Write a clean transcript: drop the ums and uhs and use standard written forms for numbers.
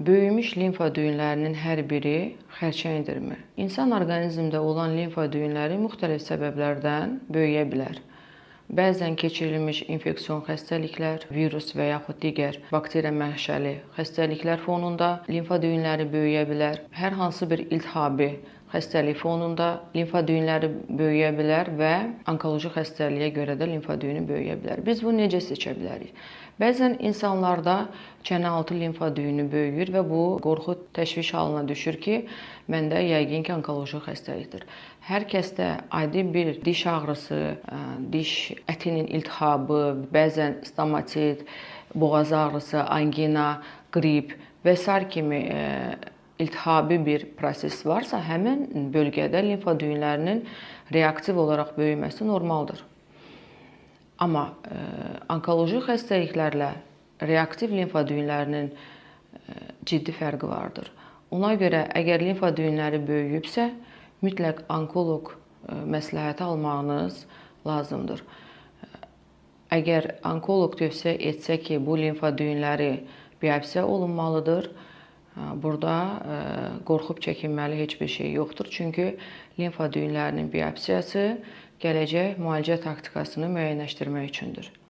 Böyümüş limfa düyünlərinin hər biri xərçəngdirmi? İnsan orqanizmində olan limfa düyünləri müxtəlif səbəblərdən böyüyə bilər. Bəzən keçirilmiş infeksion xəstəliklər, virus və yaxud digər bakteriya mənşəli xəstəliklər fonunda limfa düyünləri böyüyə bilər. Hər hansı bir iltihabi xəstəlik fonunda limfa düyünləri böyüyə bilər və onkoloji xəstəliyə görə də limfa düyünü böyüyə bilər. Biz bunu necə seçə bilərik? Bəzən insanlarda çənəaltı limfa düyünü böyüyür və bu qorxu, təşviş halına düşür ki, məndə yəqin ki, onkoloji xəstəlikdir. Hər kəsdə adi bir diş ağrısı, diş ətinin iltihabı, bəzən stomatit, boğaz ağrısı, angina, qrip və s. kimi iltihabi bir proses varsa, həmin bölgədə limfa düyünlərinin reaktiv olaraq böyüməsi normaldır. Amma onkoloji xəstəliklərlə reaktiv limfa düyünlərinin ciddi fərqi vardır. Ona görə əgər limfa düyünləri böyüyübsə, mütləq onkoloq məsləhəti almağınız lazımdır. Əgər onkoloq tövsiyə etsə ki, bu limfa düyünləri biopsiya olunmalıdır, burada qorxub çəkinməli heç bir şey yoxdur. Çünki limfa düyünlərinin biopsiyası gələcək müalicə taktikasını müəyyənləşdirmək üçündür.